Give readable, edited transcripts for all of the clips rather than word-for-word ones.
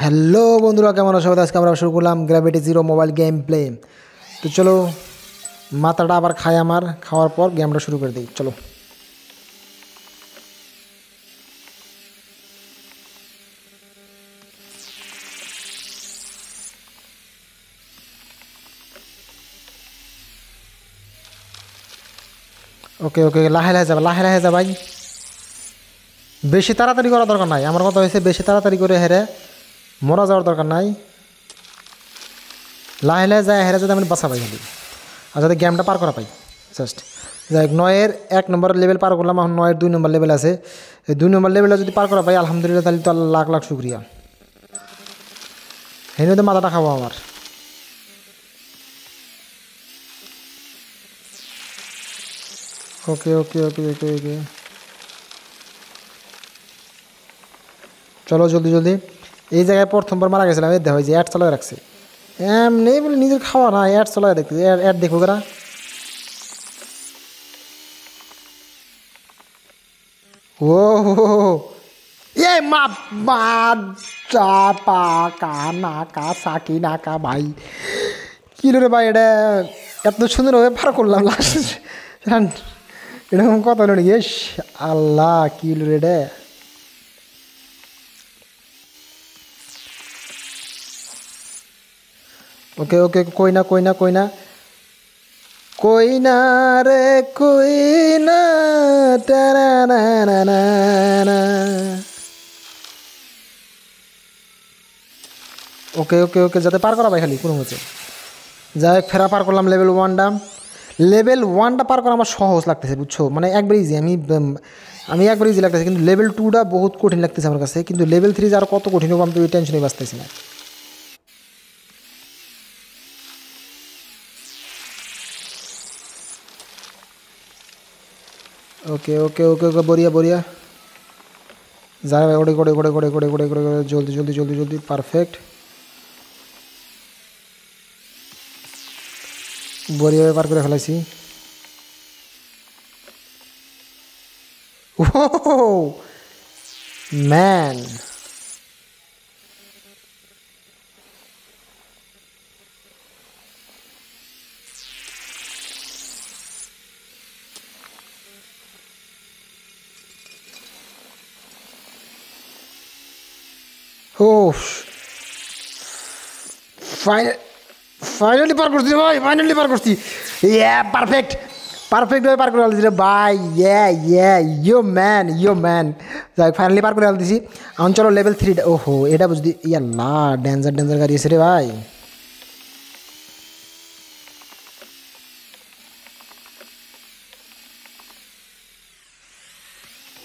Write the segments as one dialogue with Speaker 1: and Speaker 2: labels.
Speaker 1: Hello বন্ধুরা, কেমন আছো? আজকে আমরা শুরু করলাম gravity zero mobile game play. তো চলো, মাথাটা আবার খাই, আমার খাওয়ার পর গেমটা শুরু করে দিই। চলো। ওকে ওকে, লাহে লাহে যাবা, লাহে লাহে যাবাই। বেশি তাড়াতাড়ি করার দরকার নাই, আমার কথা হয়েছে বেশি তাড়াতাড়ি করে হেরে মরা যাওয়ার দরকার নাই। লাহে লাহে যায় হেরে, যাতে আমি বাঁচা পাই খালি, আর যাতে গেমটা পার করা পাই। জাস্ট যাই হোক, 9-এর 1 নম্বর লেভেল পার করলাম, এখন 9-এর 2 নম্বর লেভেল আছে। এই 2 নম্বর লেভেলটা যদি পার করা পাই আলহামদুলিল্লাহ, তাহলে তো আল্লাহ লাখ লাখ শুক্রিয়া। হেনে তো মাথাটা খাবো আমার। ওকে ওকে ওকে ওকে ওকে, চলো জলদি জলদি। এই জায়গায় প্রথমবার মারা গেছিলাম, এর দেখা যে অ্যাড চালায় রাখছে। এমনি বলে নিজের খাওয়া না, অ্যাড চালায় দেখতে, অ্যাড দেখো কেরা। ও হো, এ মা মা চা পা কা না কা সাকি না কা ভাই, কি রে ভাই, এটা এত সুন্দরভাবে পার করলাম লাস্ট। এরকম কথা হলো নাকি? ইস আল্লাহ, কি রে এটা। ওকে ওকে, কই না কই না কই না কই না রে, কই না, টানা না না না না। ওকে ওকে ওকে, যাতে পার করা ভাই খালি কোনো মতে। যাই হোক, ফেরা পার করলাম লেভেল 1টা। লেভেল 1টা পার করা আমার সহজ লাগতেছে, বুঝছো, মানে একবার ইজি। আমি একবার ইজি লাগতেছে, কিন্তু লেভেল 2টা বহুত কঠিন লাগতেছে আমার কাছে। কিন্তু লেভেল 3 যে আরও কত কঠিন হবে আমি তো ওই টেনশনে বাঁচতেছি না। ওকে ওকে ওকে ওকে, বড়িয়া বড়িয়া। যাই ভাই, ওড়ে করে করে করে করে করে করে করে, জলদি জলদি জলদি জলদি, পারফেক্ট। বড়িয়া পার করে ফেলাইছি। ও ম্যান, ও ফাইনালি পার করছি রে ভাই, ফাইনালি পার করছি। ইয়া পারফেক্ট, পারফেক্ট ভাবে পার করে আলছি রে ভাই। ইয়া ইয়া, ইয়ো ম্যান, ইয়ো ম্যান। যাই ফাইনালি পার করে আলতেছি। এখন চলো লেভেল 3। ওহো, এটা বুঝলি, ইয়াল্লা ডেঞ্জার ডেঞ্জার গাড়ি আছে রে ভাই।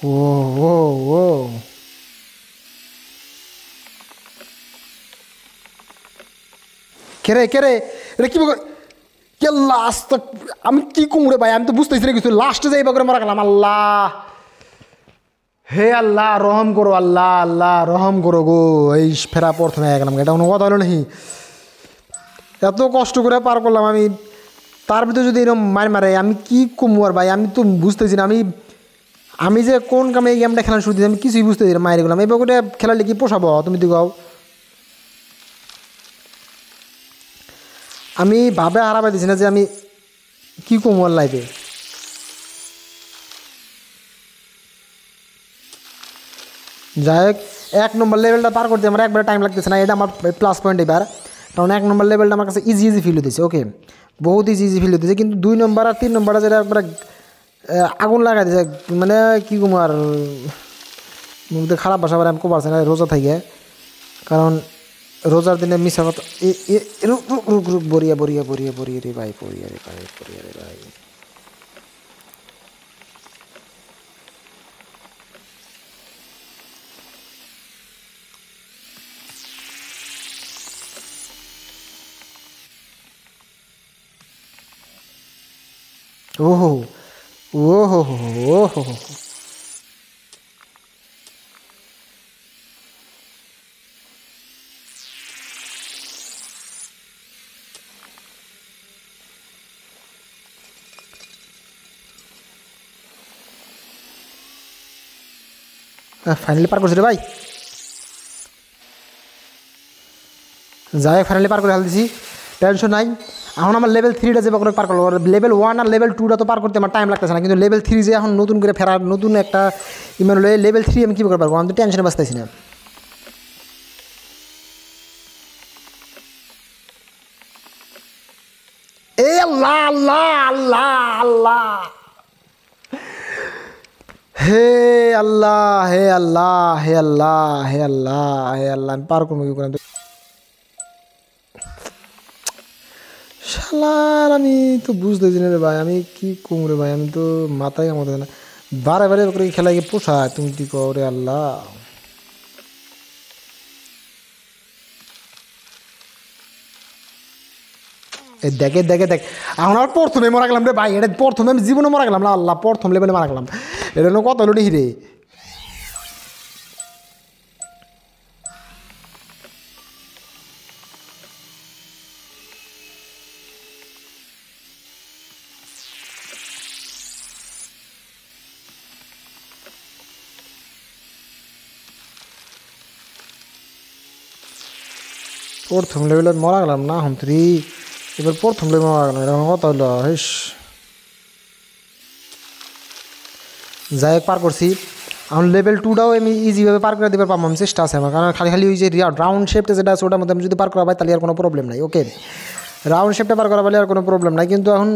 Speaker 1: ও ও ও, কে রে কে রে, এটা কি কে লাস্ট? আমি কি কুমড়ে ভাই, আমি তো বুঝতেছি না কিছু। লাস্টে যাই করে মারা গেলাম। আল্লাহ, হে আল্লাহ রহম করো, আল্লাহ আল্লাহ রহম করো গো। এই ফেরা প্রথমে গেলাম, এটা কোনো কথা হলো নাকি? এত কষ্ট করে পার করলাম আমি, তার ভিতরে যদি এরকম মার মারে, আমি কি কুমুয়ার ভাই, আমি তো বুঝতেছি না। আমি আমি যে কোন কামে এই গেমটা খেলা শুরু দিয়েছি আমি কিছুই বুঝতেছি না। মায়ের গেলাম এই বকুটা খেলালে কি পোষাবো তুমি তো গাও। আমি ভাবে হারাবাই দিছি না যে আমি কি কুমুয়ার লাইফে। যাই হোক, 1 নম্বর লেভেলটা পার করতে আমার একবারে টাইম লাগতেছে না, এটা আমার প্লাস পয়েন্ট এবার। কারণ 1 নম্বর লেভেলটা আমার কাছে ইজি ইজি ফিল হতেছে। ওকে, বহুত ইজি ইজি ফিল হতেছে। কিন্তু 2 নম্বর আর 3 নম্বরটা যেটা একবারে আগুন লাগাই দিয়েছে, মানে কি কুমার মুখতে খারাপ ভাষা বলে আমি পারছি না রোজা থেকে। কারণ রোজার দিনে মিশা কথা রুক রুক রুক রুক, বরিয়া বরিয়া বরিয়া বরিয়া রে ভাই, বরিয়া রে ভাই, বরিয়া রে ভাই। ওহো ওহো ওহো, ফাইনালি পার করছি রে ভাই। যাই ফাইনালি পার করে হাল দিছি, টেনশন নাই। এখন আমার লেভেল 3টা যে করে পার করবো, লেভেল 1 আর লেভেল 2টা তো পার করতে আমার টাইম লাগতেছে না, কিন্তু লেভেল 3 যে এখন নতুন করে ফেরার নতুন একটা ইমেল হলে লেভেল 3 আমি কী করে পারবো, আমি তো টেনশনে বাঁচতেছি না। এ আল্লাহ আল্লাহ আল্লাহ আল্লাহ, হে আল্লাহ হে আল্লাহ হে আল্লাহ হে আল্লাহ হে আল্লাহ, আমি পার করবো কি করে? শালার আমি তো বুঝতেছি না রে ভাই, আমি কি কম রে ভাই, আমি তো মাথায় কামাতে না, বারে বারে করে খেলা গিয়ে পোষায়, তুমি কি কো রে আল্লাহ। এই দেখে দেখে দেখ, এখন আর প্রথমে মারা গেলাম রে ভাই, এটা প্রথমে আমি জীবনে মারা গেলাম না, আল্লাহ প্রথম লেভেলে মারা গেলাম, এটা কত হলো হিরে। প্রথম লেভেলে মারা গেলাম না হন্ত্রী, এবার প্রথম লেভেলে মারা গেলাম, এটা কত হলো হেস। যাই হোক পার করছি, এখন লেভেল 2টাও আমি ইজিভাবে পার করে দেবার পারবো, আমি চেষ্টা আছে আমার, কারণ খালি খালি ওই যে রাউন্ড শেপটা যেটা আছে ওটার মধ্যে আমি যদি পার করা পাই তাহলে আর কোনো প্রবলেম নাই। ওকে, রাউন্ড শেপটা পার করা পারলে আর কোনো প্রবলেম নাই, কিন্তু এখন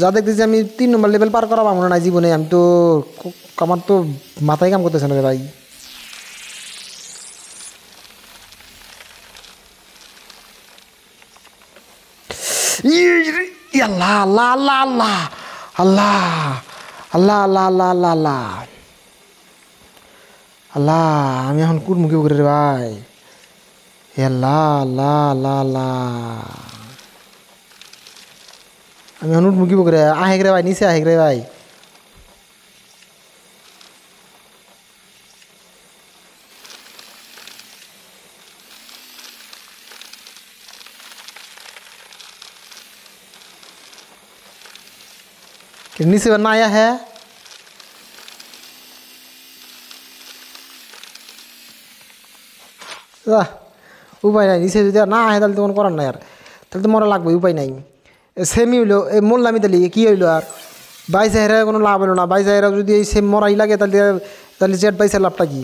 Speaker 1: যা দেখতেছি আমি 3 নম্বর লেভেল পার করা পাবো না জীবনে, আমি তো আমার তো মাথায় কাম করতেছে না রে ভাই। আল্লাহ আল্লাহ আল্লাহ আল্লাহ আল্লাহ আল্লাহ আল্লাহ আল্লাহ আল্লাহ আল্লাহ আল্লাহ, আমি এখন কোন মুখে করে রে ভাই, আল্লাহ আল্লাহ আল্লাহ আল্লাহ, আমি এখন মুখি করে আহেক রে ভাই, নিচে আহেক রে ভাই। নিচে না আয়া হ্যাঁ, উপায় নাই, নিচে যদি না আহে তাহলে তো কোনো করার নাই, আর তাহলে তো মরা লাগবে, উপায় নাই। সেমই হইলো এই মোল্লামি তাহলে কী হইলো আর, বাইশ হাজারে কোনো লাভ হইলো না, 22,000 যদি এই সেম মরাই লাগে তাহলে তাহলে জেড বাইসের লাভটা কি?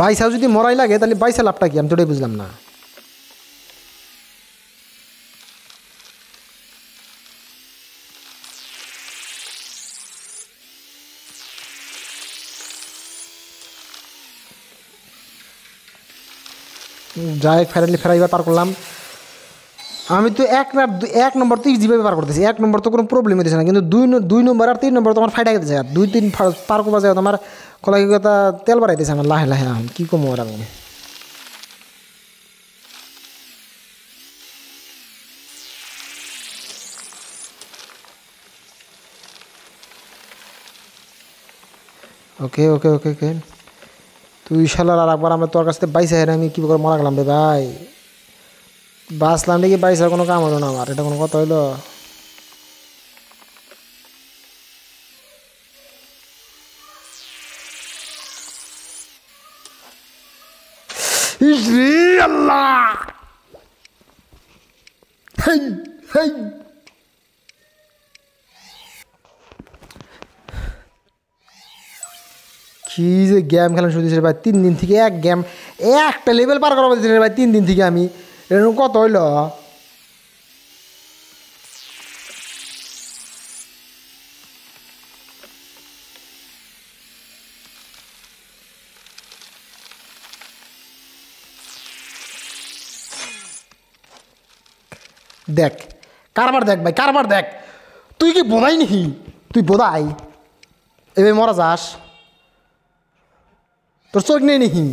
Speaker 1: 22,000 যদি মরাই লাগে তাহলে 22,000 লাভটা কি, আমি তো ওটাই বুঝলাম না। যাই ফাইনালি ফেরাইবার পার করলাম, আমি তো 1 নম্বর তো ইজিভাবে পার করতেছি, 1 নম্বর তো কোনো প্রবলেম হতেছে না, কিন্তু 2 নম্বর আর 3 নম্বর তোমার ফাইটা গেছে, আর 2-3 পার করবা যায় তোমার কলা কি কথা তেল বাড়াইতেছে আমার লাহে লাহে, এখন কী কমো আর আমি। ওকে ওকে ওকে ওকে, তুই শালার আর একবার আমরা তোর কাছ থেকে 22,000 আমি কী করে মারা গেলাম রে ভাই, বাঁচলাম নাকি 22,000 কোনো কাম হলো না আমার, এটা কোনো কথা হইলো? আল্লাহ হেই হেই, কি যে গেম খেলা শুরু দিয়েছে ভাই 3 দিন থেকে, একটা লেভেল পার করা দিয়েছে ভাই 3 দিন থেকে, আমি এরকম কত হইল? দেখ কারবার দেখ ভাই, কারবার দেখ, তুই কি বোধাই নাকি, তুই বোধাই এবার মরা যাস, তোর চোখ নেই নাকি,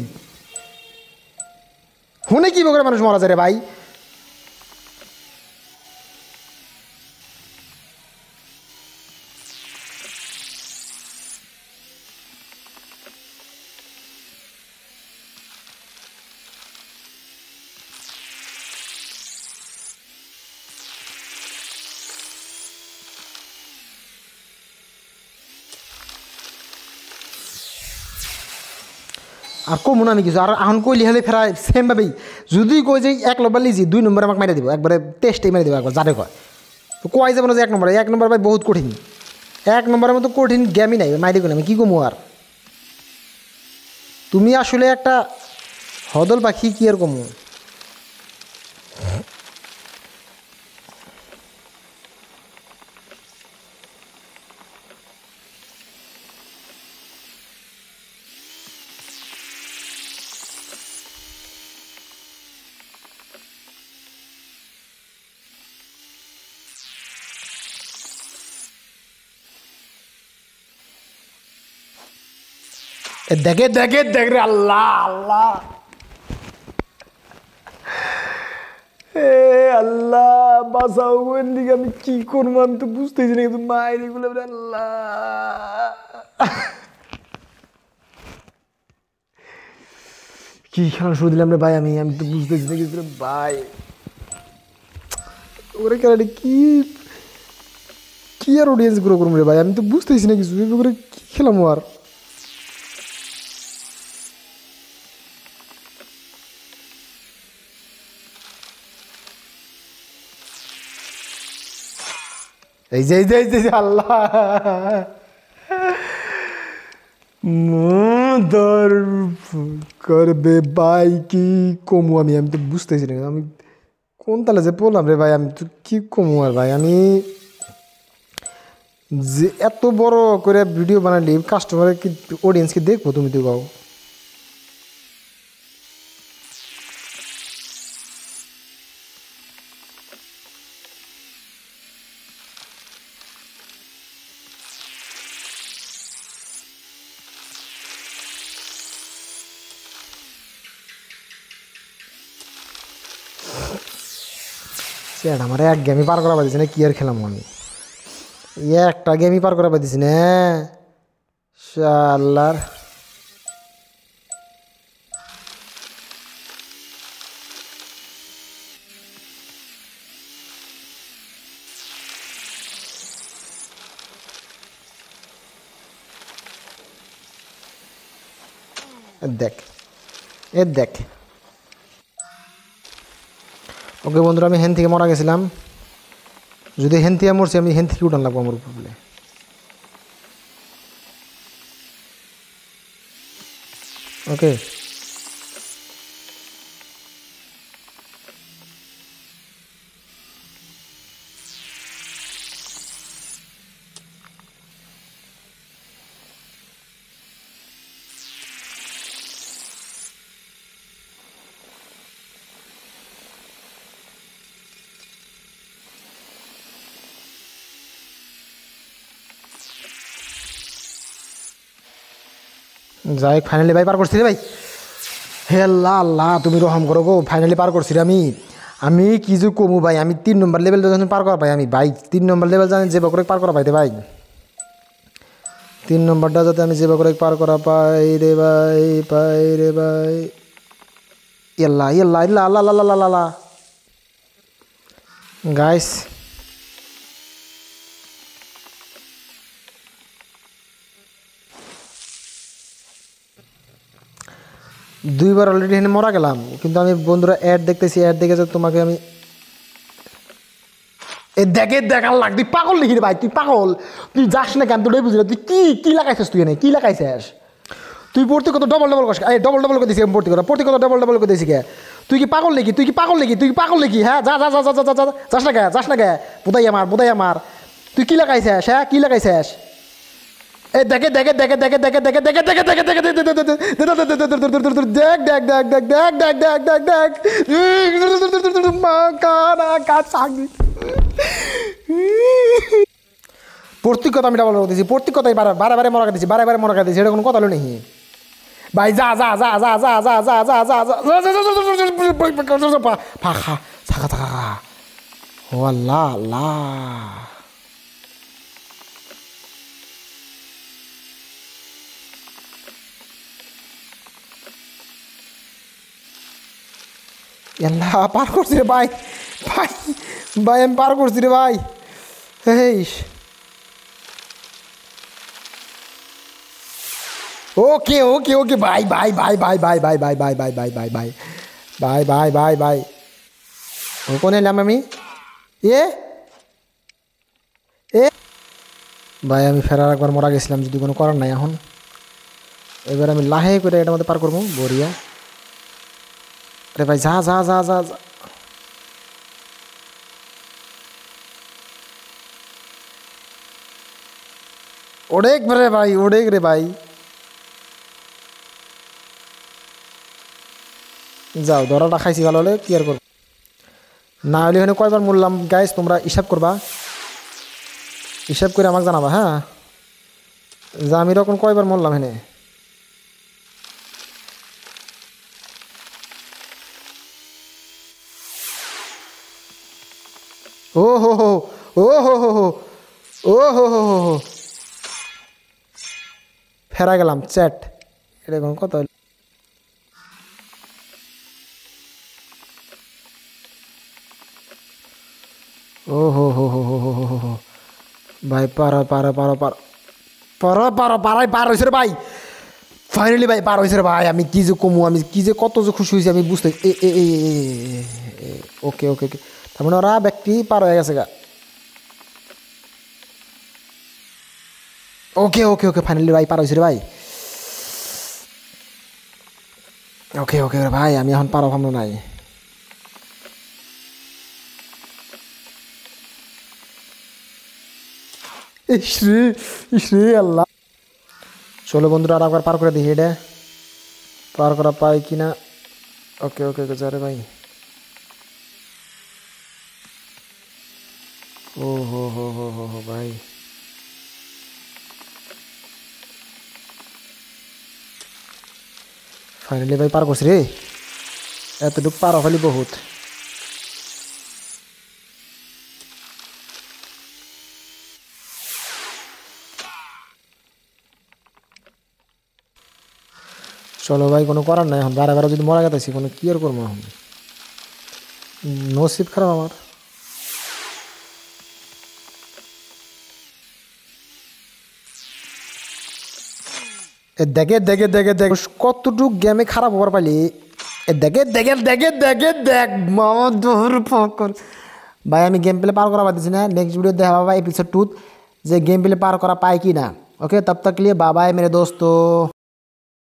Speaker 1: শুনে কি করে মানুষ মারা যায় রে ভাই? আর কমন আমি কিছু আর এখন কইলি হলে ফেরা সেম ভাবেই যদি কই যে 1 নম্বর লিজি 2 নম্বর আমাকে মেরে দিব একবারে টেস্টে মেরে দিব একবার যারে কয় তো কয় যাবো না যে 1 নম্বর ভাই বহুত কঠিন 1 নম্বরের মতো কঠিন গেমই নাই মাইরি কোন আমি কী কমু আর তুমি আসলে একটা হদল পাখি কি আর কমু দেখে দেখে দেখ রে আল্লাহ আল্লাহ এ আল্লাহ বাঁচাও দিকে আমি কি করবো আমি তো বুঝতেছি না কিন্তু মায়ের এগুলো আল্লাহ কি খেলা শুরু দিলাম রে ভাই আমি আমি তো বুঝতেছি না কিছু ভাই ওরে খেলাটা কি কি আর অডিয়েন্স গ্রো করবো রে ভাই আমি তো বুঝতেছি না কিছু করে কি খেলাম আর এই যে আল্লাহ মদর করবে ভাই কি কমু আমি আমি তো বুঝতেছি না আমি কোন তালে যে পড়লাম রে ভাই আমি তো কি কমু আর ভাই আমি যে এত বড় করে ভিডিও বানালি কাস্টমারের কি অডিয়েন্স কি দেখবো তুমি তো গাও সেটা আমার এক গেমই পার করা পারছি না কি আর খেলাম আমি একটা গেমই পার করা পারছি না শালার দেখ দেখ ওকে বন্ধুরা আমি হেন থেকে মরা গেছিলাম যদি হেন থেকে মরছি আমি হেন থেকে উঠান লাগবো আমার উপর বলে ওকে যাই ফাইনালি ভাই পার করছি রে ভাই হে আল্লাহ আল্লাহ তুমি রহম করো গো ফাইনালি পার করছি রে আমি কি যে কমু ভাই আমি 3 নম্বর লেভেল যখন পার করা পাই আমি ভাই 3 নম্বর লেভেল জানি যে করে পার করা পাইতে ভাই 3 নম্বরটা যাতে আমি যে করে পার করা পাই রে ভাই আল্লাহ আল্লাহ আল্লাহ আল্লাহ আল্লাহ আল্লাহ গাইস দুইবার অলরেডি এখানে মরা গেলাম কিন্তু আমি বন্ধুরা অ্যাড দেখতেছি অ্যাড দেখে যে তোমাকে আমি দেখে দেখার লাগ তুই পাগল লিখি রে ভাই তুই পাগল তুই যাস না কেন তোটাই বুঝলি তুই কি লাগাইছিস তুই এনে কি লাগাইছিস তুই পড়তে কত ডবল কর ডবল করে দিছি আমি পড়তে কত ডবল করে দিছি কে তুই কি পাগল লিখি হ্যাঁ যাস না কে বোধাই আমার তুই কি লাগাইছিস হ্যাঁ কি লাগাইছিস এই দেখে প্রত্যেক কথা আমি ডাবল দিয়েছি প্রত্যেক কথাই বারে মরা দিয়েছি বারে মরা দিয়েছি এটা কোনো কথা হলো নেই ভাই যা ফাঁকা থাকা ও আল্লাহ আল্লাহ আল্লাহ পার করছি রে ভাই আমি পার করছি রে ভাই ओके ओके ओके भाई भाई भाई भाई भाई भाई भाई भाई भाई भाई भाई भाई भाई भाई भाई भाई কোনে এলাম আমি এ এ ভাই আমি ফেরার একবার মরা গেছিলাম যদি কোনো করার নাই এখন এবার আমি লাহে করে এটার মধ্যে পার করবো বরিয়া আরে ভাই যা যা যা যা যা ওডেক রে ভাই ওডেক রে ভাই যাও ধরাটা খাইছি ভালো হলে কি আর করবো না হলে এখানে কয়বার মরলাম গাইস তোমরা হিসাব করবা হিসাব করে আমাকে জানাবা হ্যাঁ যে আমি এরকম কয়বার মরলাম এখানে ও হো হো ও হো হো হো ও হো হো হো হো ফেরা গেলাম চ্যাট এটা কোনো কথা ও হো হো হো হো হো হো হো ভাই পারো পারো পারো পারো পারো পারো পারাই পার হয়েছে রে ভাই ফাইনালি ভাই পার হয়েছে রে ভাই আমি কি যে কমু আমি কি যে কত যে খুশি হয়েছি আমি বুঝতে ওকে ওকে ওকে তার মানে ওরা ব্যক্তি পার হয়ে গেছে গা ওকে ওকে ওকে ফাইনালি ভাই পার হয়েছে রে ভাই ওকে ওকে ভাই আমি এখন পারো ভাবনা নাই ইসরে ইসরে আল্লাহ চলো বন্ধুরা আর একবার পার করে দিই এটা পার করা পাই কিনা ওকে ওকে ওকে যারে ভাই ও হো হো হো হো হো ভাই ফাইনালি ভাই পার করছি রে এতটুকু পার হলি বহুত চলো ভাই কোনো করার নাই এখন বারে বারে যদি মরা গেতেছি কোনো কি আর করবো এখন নসিব খারাপ আমার দেখে দেখে দেখে দেখ কতটুক গেমে খারাপ হবার পাইলি দেখে দেখে দেখে দেখে দেখ মামা দৌড় পকর ভাই আমি গেম প্লে পার করা পারতেছি না নেক্সট ভিডিও দেখা পাবা এপিসোড 2 যে গেম প্লে পার করা পায় কি না ओके तब तक के लिए बाय बाय मेरे दोस्तों।